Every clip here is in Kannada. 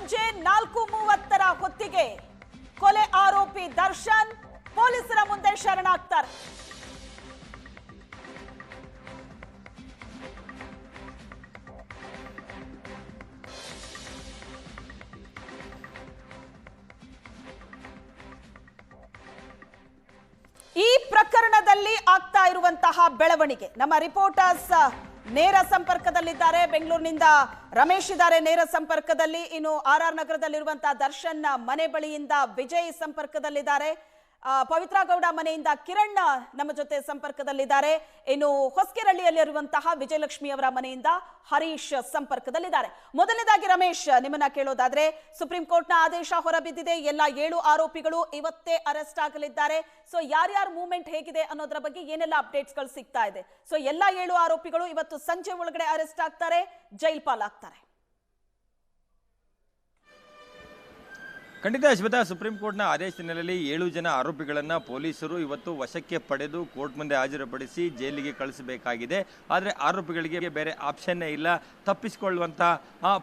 ಸಂಜೆ 4:30 ಹೊತ್ತಿಗೆ ಕೊಲೆ ಆರೋಪಿ ದರ್ಶನ್ ಪೊಲೀಸರ ಮುಂದೆ ಶರಣಾಗ್ತಾರೆ. ಈ ಪ್ರಕರಣದಲ್ಲಿ ಆಗ್ತಾ ಇರುವಂತಹ ಬೆಳವಣಿಗೆ ನಮ್ಮ ರಿಪೋರ್ಟರ್ಸ್ ನೇರ ಸಂಪರ್ಕದಲ್ಲಿದ್ದಾರೆ. ಬೆಂಗಳೂರಿನಿಂದ ರಮೇಶ್ ಇದ್ದಾರೆ ನೇರ ಸಂಪರ್ಕದಲ್ಲಿ. ಇನ್ನು RR ನಗರದಲ್ಲಿರುವಂತಹ ದರ್ಶನ್ ಮನೆ ಬಳಿಯಿಂದ ವಿಜಯ್ ಸಂಪರ್ಕದಲ್ಲಿದ್ದಾರೆ. ಪವಿತ್ರ ಗೌಡ ಮನೆಯಿಂದ ಕಿರಣ್ ನಮ್ಮ ಜೊತೆ ಸಂಪರ್ಕದಲ್ಲಿದ್ದಾರೆ. ಇನ್ನು ಹೊಸಕೆರಳ್ಳಿಯಲ್ಲಿರುವಂತಹ ವಿಜಯಲಕ್ಷ್ಮಿ ಅವರ ಮನೆಯಿಂದ ಹರೀಶ್ ಸಂಪರ್ಕದಲ್ಲಿದ್ದಾರೆ. ಮೊದಲನೇದಾಗಿ ರಮೇಶ್, ನಿಮ್ಮನ್ನ ಕೇಳೋದಾದ್ರೆ, ಸುಪ್ರೀಂ ಕೋರ್ಟ್ನ ಆದೇಶ ಹೊರಬಿದ್ದಿದೆ. ಎಲ್ಲ 7 ಆರೋಪಿಗಳು ಇವತ್ತೇ ಅರೆಸ್ಟ್ ಆಗಲಿದ್ದಾರೆ. ಸೊ ಯಾರ್ಯಾರ ಮೂವ್ಮೆಂಟ್ ಹೇಗಿದೆ ಅನ್ನೋದ್ರ ಬಗ್ಗೆ ಏನೆಲ್ಲ ಅಪ್ಡೇಟ್ಸ್ ಗಳು ಸಿಗ್ತಾ ಇದೆ? ಸೊ ಎಲ್ಲ 7 ಆರೋಪಿಗಳು ಇವತ್ತು ಸಂಜೆ ಒಳಗಡೆ ಅರೆಸ್ಟ್ ಆಗ್ತಾರೆ, ಜೈಲ್ ಪಾಲಾಗ್ತಾರೆ. ಖಂಡಿತ ಶ್ವೇತಾ, ಸುಪ್ರೀಂ ಕೋರ್ಟ್ನ ಆದೇಶದ ಹಿನ್ನೆಲೆಯಲ್ಲಿ 7 ಜನ ಆರೋಪಿಗಳನ್ನು ಪೊಲೀಸರು ಇವತ್ತು ವಶಕ್ಕೆ ಪಡೆದು ಕೋರ್ಟ್ ಮುಂದೆ ಹಾಜರುಪಡಿಸಿ ಜೈಲಿಗೆ ಕಳಿಸಬೇಕಾಗಿದೆ. ಆದರೆ ಆರೋಪಿಗಳಿಗೆ ಬೇರೆ ಆಪ್ಷನ್ನೇ ಇಲ್ಲ, ತಪ್ಪಿಸಿಕೊಳ್ಳುವಂಥ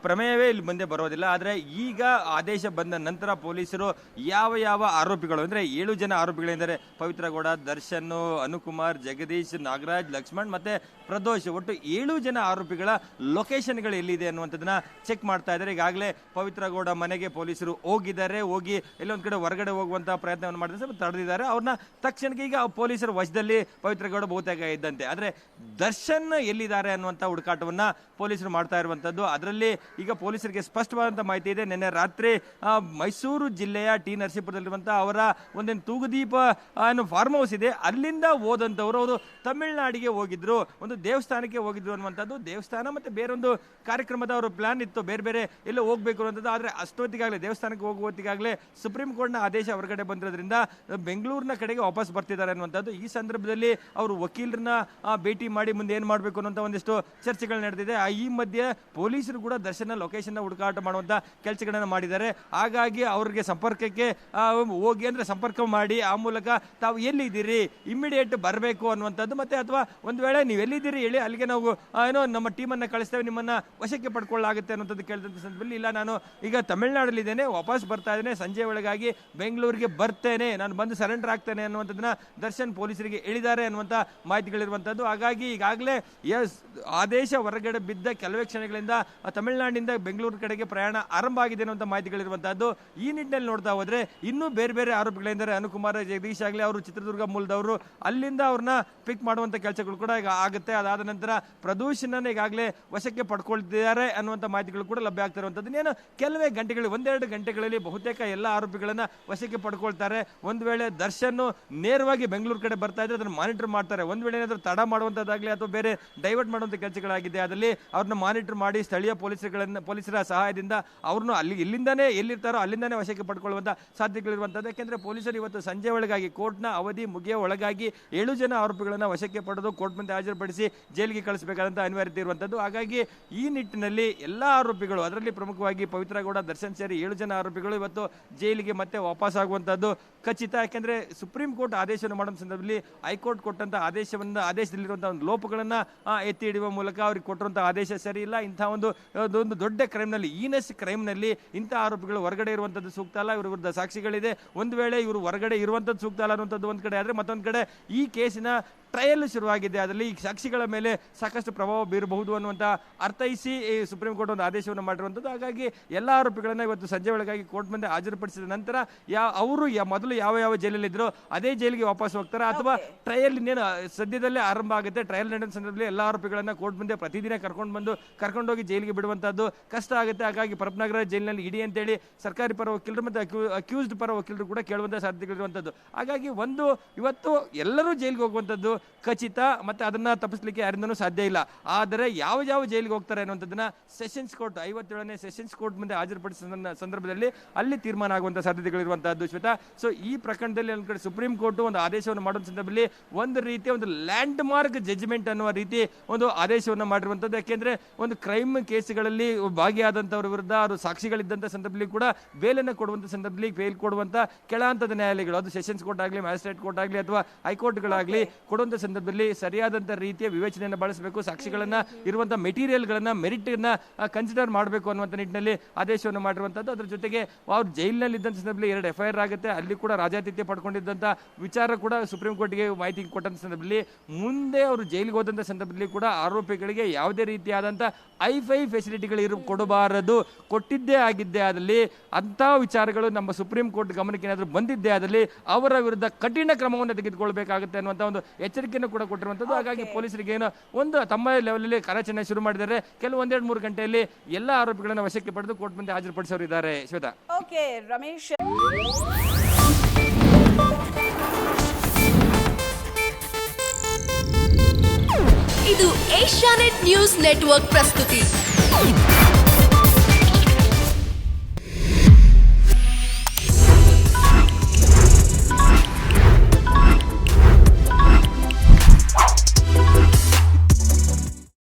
ಪ್ರಮೇಯವೇ ಇಲ್ಲಿ ಮುಂದೆ ಬರೋದಿಲ್ಲ. ಆದರೆ ಈಗ ಆದೇಶ ಬಂದ ನಂತರ ಪೊಲೀಸರು ಯಾವ ಆರೋಪಿಗಳು ಅಂದರೆ 7 ಜನ ಆರೋಪಿಗಳೆಂದರೆ ಪವಿತ್ರ ಗೌಡ, ದರ್ಶನ್, ಅನುಕುಮಾರ್, ಜಗದೀಶ್, ನಾಗರಾಜ್, ಲಕ್ಷ್ಮಣ್ ಮತ್ತೆ ಪ್ರದೋಷ್, ಒಟ್ಟು 7 ಜನ ಆರೋಪಿಗಳ ಲೊಕೇಶನ್ಗಳು ಎಲ್ಲಿದೆ ಅನ್ನುವಂಥದ್ದನ್ನ ಚೆಕ್ ಮಾಡ್ತಾ ಇದ್ದಾರೆ. ಈಗಾಗಲೇ ಪವಿತ್ರ ಗೌಡ ಮನೆಗೆ ಪೊಲೀಸರು ಹೋಗಿ ಎಲ್ಲೊಂದ್ ಕಡೆ ಹೊರಗಡೆ ಹೋಗುವಂತಹ ಪ್ರಯತ್ನವನ್ನು ಮಾಡಿದ್ರೆ ತಡೆದಿದ್ದಾರೆ. ಅವ್ರನ್ನ ತಕ್ಷಣಕ್ಕೆ ಈಗ ಪೊಲೀಸರ ವಶದಲ್ಲಿ ಪವಿತ್ರ ಗೌಡ ಬಹುತೇಕ ಇದ್ದಂತೆ. ಆದ್ರೆ ದರ್ಶನ್ ಎಲ್ಲಿದ್ದಾರೆ ಅನ್ನುವಂಥ ಹುಡುಕಾಟವನ್ನ ಪೊಲೀಸರು ಮಾಡ್ತಾ ಇರುವಂತದ್ದು. ಅದರಲ್ಲಿ ಈಗ ಪೊಲೀಸರಿಗೆ ಸ್ಪಷ್ಟವಾದಂತಹ ಮಾಹಿತಿ ಇದೆ. ನಿನ್ನೆ ರಾತ್ರಿ ಮೈಸೂರು ಜಿಲ್ಲೆಯ ಟಿ ನರಸೀಪುರದಲ್ಲಿರುವಂತಹ ಅವರ ಒಂದೇನು ತೂಗುದೀಪ ಫಾರ್ಮ್ ಹೌಸ್ ಇದೆ, ಅಲ್ಲಿಂದ ಹೋದಂತವರು ಅವರು ತಮಿಳುನಾಡಿಗೆ ಹೋಗಿದ್ರು, ಒಂದು ದೇವಸ್ಥಾನಕ್ಕೆ ಹೋಗಿದ್ರು ಅನ್ನುವಂಥದ್ದು. ದೇವಸ್ಥಾನ ಮತ್ತೆ ಬೇರೊಂದು ಕಾರ್ಯಕ್ರಮದ ಅವರು ಪ್ಲಾನ್ ಇತ್ತು, ಬೇರೆ ಎಲ್ಲೋ ಹೋಗ್ಬೇಕು ಅನ್ನೋದು. ಆದ್ರೆ ಅಷ್ಟೊತ್ತಿಗಾಗಲೇ ದೇವಸ್ಥಾನಕ್ಕೆ ಹೋಗುವತ್ತಿಗಾಗಲೇ ಸುಪ್ರೀಂ ಕೋರ್ಟ್ನ ಆದೇಶ ಹೊರಗಡೆ ಬಂದಿರೋದ್ರಿಂದ ಬೆಂಗಳೂರಿನ ಕಡೆಗೆ ವಾಪಸ್ ಬರ್ತಿದ್ದಾರೆ ಅನ್ನುವಂಥದ್ದು. ಈ ಸಂದರ್ಭದಲ್ಲಿ ಅವರು ವಕೀಲರನ್ನ ಭೇಟಿ ಮಾಡಿ ಮುಂದೆ ಏನ್ ಮಾಡಬೇಕು ಅನ್ನುವಂಥ ಒಂದಿಷ್ಟು ಚರ್ಚೆಗಳು ನಡೆದಿದೆ. ಈ ಮಧ್ಯೆ ಪೊಲೀಸರು ಕೂಡ ದರ್ಶನ ಲೊಕೇಶನ್ ಹುಡುಕಾಟ ಮಾಡುವಂತ ಕೆಲಸಗಳನ್ನ ಮಾಡಿದ್ದಾರೆ. ಹಾಗಾಗಿ ಅವ್ರಿಗೆ ಸಂಪರ್ಕಕ್ಕೆ ಹೋಗಿ ಅಂದ್ರೆ ಸಂಪರ್ಕ ಮಾಡಿ ಆ ಮೂಲಕ ತಾವು ಎಲ್ಲಿದ್ದೀರಿ, ಇಮ್ಮಿಡಿಯೇಟ್ ಬರಬೇಕು ಅನ್ನುವಂಥದ್ದು. ಮತ್ತೆ ಅಥವಾ ಒಂದ್ ವೇಳೆ ನೀವು ಎಲ್ಲಿದ್ದೀರಿ ಹೇಳಿ, ಅಲ್ಲಿಗೆ ನಾವು ಏನೋ ನಮ್ಮ ಟೀಮನ್ನ ಕಳಿಸ್ತೇವೆ, ನಿಮ್ಮನ್ನ ವಶಕ್ಕೆ ಪಡ್ಕೊಳ್ಳಾಗುತ್ತೆ ಅನ್ನೋಂಥದ್ದು ಕೇಳಿದಂತ ಸಂದರ್ಭದಲ್ಲಿ ಇಲ್ಲ, ನಾನು ಈಗ ತಮಿಳುನಾಡಲ್ಲಿ ಇದ್ದೇನೆ, ವಾಪಸ್ ಬರ್ತಾ ಇದ್ದೇನೆ, ಸಂಜೆ ಒಳಗಾಗಿ ಬೆಂಗಳೂರಿಗೆ ಬರ್ತೇನೆ, ನಾನು ಬಂದು ಸರೆಂಡರ್ ಆಗ್ತೇನೆ ಅನ್ನುವಂಥದ್ದನ್ನ ದರ್ಶನ್ ಪೊಲೀಸರಿಗೆ ಹೇಳಿದ್ದಾರೆ ಅನ್ನುವಂಥ ಮಾಹಿತಿಗಳಿರುವಂಥದ್ದು. ಹಾಗಾಗಿ ಈಗಾಗಲೇ ಆದೇಶ ಹೊರಗಡೆ ಬಿದ್ದ ಕೆಲವೇ ಕ್ಷಣಗಳಿಂದ ತಮಿಳುನಾಡಿನಿಂದ ಬೆಂಗಳೂರು ಕಡೆಗೆ ಪ್ರಯಾಣ ಆರಂಭ ಆಗಿದೆ ಅನ್ನುವಂಥ ಮಾಹಿತಿಗಳಿರುವಂತಹದ್ದು. ಈ ನಿಟ್ಟಿನಲ್ಲಿ ನೋಡ್ತಾ ಹೋದ್ರೆ ಇನ್ನೂ ಬೇರೆ ಆರೋಪಿಗಳೆಂದರೆ ಅನುಕುಮಾರ್, ಜಗದೀಶ್ ಆಗಲಿ ಅವರು ಚಿತ್ರದುರ್ಗ ಮೂಲದವರು, ಅಲ್ಲಿಂದ ಅವ್ರನ್ನ ಪಿಕ್ ಮಾಡುವಂತ ಕೆಲಸಗಳು ಕೂಡ ಈಗ ಆಗುತ್ತೆ. ಅದಾದ ನಂತರ ಪ್ರದೂಷಣ ಈಗಾಗಲೇ ವಶಕ್ಕೆ ಪಡ್ಕೊಳ್ತಿದ್ದಾರೆ ಅನ್ನುವಂಥ ಮಾಹಿತಿಗಳು ಕೂಡ ಲಭ್ಯ ಆಗ್ತಿರುವಂತದ್ದು. ಏನು ಕೆಲವೇ ಗಂಟೆಗಳು, 1-2 ಗಂಟೆಗಳಲ್ಲಿ ಬಹುತೇಕ ಎಲ್ಲ ಆರೋಪಿಗಳನ್ನ ವಶಕ್ಕೆ ಪಡ್ಕೊಳ್ತಾರೆ. ಒಂದ್ ವೇಳೆ ದರ್ಶನ್ ನೇರವಾಗಿ ಬೆಂಗಳೂರು ಕಡೆ ಬರ್ತಾ ಇದ್ರೆ ಅದನ್ನ ಮಾನಿಟರ್ ಮಾಡ್ತಾರೆ. ಒಂದ್ ವೇಳೆ ಏನಾದ್ರೂ ತಡ ಮಾಡುವಂತದ್ದಾಗ್ಲಿ ಅಥವಾ ಬೇರೆ ಡೈವರ್ಟ್ ಮಾಡುವಂತ ಕೆಲಸಗಳಾಗಿದೆ, ಅದರಲ್ಲಿ ಅವ್ರನ್ನ ಮಾನಿಟರ್ ಮಾಡಿ ಸ್ಥಳೀಯ ಪೊಲೀಸರ ಸಹಾಯದಿಂದ ಅವ್ರನ್ನು ಅಲ್ಲಿ ಇಲ್ಲಿಂದಾನೇ ಎಲ್ಲಿರ್ತಾರೋ ಅಲ್ಲಿಂದಾನೇ ವಶಕ್ಕೆ ಪಡ್ಕೊಳ್ಳುವಂತ ಸಾಧ್ಯತೆಗಳಿರುವಂತದ್ದು. ಯಾಕೆಂದ್ರೆ ಪೊಲೀಸರು ಇವತ್ತು ಸಂಜೆ ಒಳಗಾಗಿ ಕೋರ್ಟ್ನ ಅವಧಿ ಮುಗಿಯ ಒಳಗಾಗಿ 7 ಜನ ಆರೋಪಿಗಳನ್ನ ವಶಕ್ಕೆ ಪಡೆದು ಕೋರ್ಟ್ ಮುಂದೆ ಹಾಜರುಪಡಿಸಿ ಜೈಲಿಗೆ ಕಳಿಸಬೇಕಾದಂತ ಅನಿವಾರ್ಯತೆ ಇರುವಂತದ್ದು. ಹಾಗಾಗಿ ಈ ನಿಟ್ಟಿನಲ್ಲಿ ಎಲ್ಲಾ ಆರೋಪಿಗಳು, ಅದರಲ್ಲಿ ಪ್ರಮುಖವಾಗಿ ಪವಿತ್ರ ಗೌಡ, ದರ್ಶನ್ ಸೇರಿ 7 ಜನ ಆರೋಪಿಗಳು ಇವತ್ತು ಜೈಲಿಗೆ ಮತ್ತೆ ವಾಪಸ್ ಆಗುವಂತದ್ದು ಖಚಿತ. ಯಾಕೆಂದ್ರೆ ಸುಪ್ರೀಂ ಕೋರ್ಟ್ ಆದೇಶವನ್ನು ಮಾಡುವ ಸಂದರ್ಭದಲ್ಲಿ ಹೈಕೋರ್ಟ್ ಕೊಟ್ಟಂತ ಆದೇಶದಲ್ಲಿರುವಂತಹ ಒಂದು ಲೋಪಗಳನ್ನ ಎತ್ತಿ ಹಿಡಿಯುವ ಮೂಲಕ ಅವ್ರಿಗೆ ಕೊಟ್ಟಿರುವಂತಹ ಆದೇಶ ಸರಿ ಇಲ್ಲ. ಇಂತಹ ಒಂದು ದೊಡ್ಡ ಕ್ರೈಮ್ ನಲ್ಲಿ, ಈನೆಸ್ ಕ್ರೈಮ್ ನಲ್ಲಿ ಇಂತಹ ಆರೋಪಿಗಳು ಹೊರಗಡೆ ಇರುವಂತದ್ದು ಸೂಕ್ತ ಅಲ್ಲ. ಇವ್ರ ವಿರುದ್ಧ ಸಾಕ್ಷಿಗಳಿದೆ. ಒಂದು ವೇಳೆ ಇವರು ಹೊರಗಡೆ ಇರುವಂತದ್ದು ಸೂಕ್ತ ಅಲ್ಲ ಅನ್ನುವಂಥದ್ದು ಒಂದ್ ಕಡೆ ಆದ್ರೆ, ಮತ್ತೊಂದ್ ಕಡೆ ಈ ಕೇಸಿನ ಟ್ರಯಲ್ ಶುರುವಾಗಿದೆ, ಅದರಲ್ಲಿ ಈ ಸಾಕ್ಷಿಗಳ ಮೇಲೆ ಸಾಕಷ್ಟು ಪ್ರಭಾವ ಬೀರಬಹುದು ಅನ್ನುವಂತ ಅರ್ಥೈಸಿ ಸುಪ್ರೀಂ ಕೋರ್ಟ್ ಒಂದು ಆದೇಶವನ್ನು ಮಾಡಿರುವಂತದ್ದು. ಹಾಗಾಗಿ ಎಲ್ಲ ಆರೋಪಿಗಳನ್ನ ಇವತ್ತು ಸಂಜೆ ಒಳಗಾಗಿ ಕೋರ್ಟ್ ಮುಂದೆ ಹಾಜರುಪಡಿಸಿದ ನಂತರ ಅವರು ಮೊದಲು ಯಾವ ಜೈಲಲ್ಲಿ ಇದ್ರು ಅದೇ ಜೈಲಿಗೆ ವಾಪಸ್ ಹೋಗ್ತಾರೆ, ಅಥವಾ ಟ್ರಯಲ್ ಇನ್ನೇನು ಸದ್ಯದಲ್ಲೇ ಆರಂಭ ಆಗುತ್ತೆ. ಟ್ರಯಲ್ ನಡೆದ ಸಂದರ್ಭದಲ್ಲಿ ಎಲ್ಲ ಆರೋಪಿಗಳನ್ನ ಕೋರ್ಟ್ ಮುಂದೆ ಪ್ರತಿದಿನ ಕರ್ಕೊಂಡೋಗಿ ಜೈಲಿಗೆ ಬಿಡುವಂತದ್ದು ಕಷ್ಟ ಆಗುತ್ತೆ. ಹಾಗಾಗಿ ಪರಪ್ನಗರ ಜೈಲಿನಲ್ಲಿ ಇಡಿ ಅಂತೇಳಿ ಸರ್ಕಾರಿ ಪರ ವಕೀಲರು ಮತ್ತೆ ಅಕ್ಯೂಸ್ಡ್ ಪರ ವಕೀಲರು ಕೂಡ ಕೇಳುವಂತಹ ಸಾಧ್ಯತೆಗಳಿರುವಂತದ್ದು. ಹಾಗಾಗಿ ಇವತ್ತು ಎಲ್ಲರೂ ಜೈಲಿಗೆ ಹೋಗುವಂತದ್ದು ಖಚಿತ, ಮತ್ತೆ ಅದನ್ನ ತಪ್ಪಿಸ್ಲಿಕ್ಕೆ ಯಾರಿಂದನೂ ಸಾಧ್ಯ ಇಲ್ಲ. ಆದರೆ ಯಾವ ಜೈಲಿಗೆ ಹೋಗ್ತಾರೆ ಅನ್ನುವಂಥದ್ದನ್ನ ಸೆಷನ್ಸ್ ಕೋರ್ಟ್ 57ನೇ ಸೆಷನ್ಸ್ ಕೋರ್ಟ್ ಮುಂದೆ ಹಾಜರುಪಡಿಸಿದ ಸಂದರ್ಭದಲ್ಲಿ ಅಲ್ಲಿ ತೀರ್ಮಾನ ಆಗುವಂತಹ ಸಾಧ್ಯತೆಗಳಿರುವಂತಹದ್ದು ಶ್ವೇತಾ. ಸೊ ಈ ಪ್ರಕರಣದಲ್ಲಿ ಒಂದ್ ಕಡೆ ಸುಪ್ರೀಂ ಕೋರ್ಟ್ ಒಂದು ಆದೇಶವನ್ನು ಮಾಡುವ ಸಂದರ್ಭದಲ್ಲಿ ಒಂದು ರೀತಿಯ ಒಂದು ಲ್ಯಾಂಡ್ ಮಾರ್ಕ್ ಜಡ್ಜ್ಮೆಂಟ್ ಅನ್ನುವ ರೀತಿ ಒಂದು ಆದೇಶವನ್ನು ಮಾಡಿರುವಂತದ್ದು. ಯಾಕೆಂದ್ರೆ ಒಂದು ಕ್ರೈಮ್ ಕೇಸ್ಗಳಲ್ಲಿ ಭಾಗಿಯಾದಂತವರ ವಿರುದ್ಧ ಅವರು ಸಾಕ್ಷಿಗಳಿದ್ದಂತ ಸಂದರ್ಭದಲ್ಲಿ ಕೂಡ ಬೇಲನ್ನು ಕೊಡುವಂತ ಸಂದರ್ಭದಲ್ಲಿ ಬೇಲ್ ಕೊಡುವಂತ ಕೆಳ ಹಂತದ ನ್ಯಾಯಾಲಯಗಳು, ಅದು ಸೆಷನ್ಸ್ ಕೋರ್ಟ್ ಆಗಲಿ, ಮ್ಯಾಜಿಸ್ಟ್ರೇಟ್ ಕೋರ್ಟ್ ಆಗಲಿ ಅಥವಾ ಹೈಕೋರ್ಟ್ಗಳಾಗಲಿ ಕೊಡುವಂತ ಮಾಡುವಂತ ಸಂದರ್ಭದಲ್ಲಿ ಸರಿಯಾದಂತ ರೀತಿಯ ವಿವೇಚನೆಯನ್ನು ಬಳಸಬೇಕು, ಸಾಕ್ಷಿಗಳನ್ನ ಇರುವಂತಹ ಮೆಟೀರಿಯಲ್ಗಳನ್ನ ಮೆರಿಟ್ನ ಕನ್ಸಿಡರ್ ಮಾಡಬೇಕು ಅನ್ನುವಂಥ ನಿಟ್ಟಿನಲ್ಲಿ ಆದೇಶವನ್ನು ಮಾಡಿರುವಂತದ್ದು. ಅದ್ರ ಜೊತೆಗೆ ಅವ್ರು ಜೈಲಿನಲ್ಲಿ ಇದ್ದಂತ ಸಂದರ್ಭದಲ್ಲಿ 2 FIR ಆಗುತ್ತೆ, ಅಲ್ಲಿ ಕೂಡ ರಾಜಾತಿಥ್ಯ ಪಡ್ಕೊಂಡಿದ್ದಂತ ವಿಚಾರ ಕೂಡ ಸುಪ್ರೀಂ ಕೋರ್ಟ್ಗೆ ಮಾಹಿತಿ ಕೊಟ್ಟಂತ ಸಂದರ್ಭದಲ್ಲಿ ಮುಂದೆ ಅವರು ಜೈಲಿಗೆ ಹೋದಂತ ಸಂದರ್ಭದಲ್ಲಿ ಕೂಡ ಆರೋಪಿಗಳಿಗೆ ಯಾವುದೇ ರೀತಿಯಾದಂತ ಐಫೈ ಫೆಸಿಲಿಟಿಗಳು ಕೊಡಬಾರದು. ಕೊಟ್ಟಿದ್ದೇ ಆಗಿದ್ದೇ ಆದಲ್ಲಿ ಅಂತ ವಿಚಾರಗಳು ನಮ್ಮ ಸುಪ್ರೀಂ ಕೋರ್ಟ್ ಗಮನಕ್ಕೆ ಏನಾದರೂ ಬಂದಿದ್ದೇ ಆದಲ್ಲಿ ಅವರ ವಿರುದ್ಧ ಕಠಿಣ ಕ್ರಮವನ್ನು ತೆಗೆದುಕೊಳ್ಬೇಕಾಗುತ್ತೆ ಅನ್ನುವಂಥ ಒಂದು ಎಚ್ಚರಿಕೆಯನ್ನು ಕೂಡ ಕೊಟ್ಟಿರುವಂಥದ್ದು. ಹಾಗಾಗಿ ಪೊಲೀಸರಿಗೆ ಏನೋ ಒಂದು ತಮ್ಮ ಲೆವೆಲಲ್ಲಿ ಕಾರ್ಯಾಚರಣೆ ಶುರು ಮಾಡಿದ್ದಾರೆ. ಕೆಲವು 1-2-3 ಗಂಟೆಯಲ್ಲಿ ಎಲ್ಲ ಆರೋಪಿಗಳನ್ನು ವಶಕ್ಕೆ ಪಡೆದು ಕೋರ್ಟ್ ಮುಂದೆ ಹಾಜರುಪಡಿಸೋರಿದ್ದಾರೆ. ಶ್ವೇತಾ. ಓಕೆ ರಮೇಶ್. ಇದು ಏಷ್ಯಾನೆಟ್ ನ್ಯೂಸ್ ನೆಟ್ವರ್ಕ್ ಪ್ರಸ್ತುತಿ.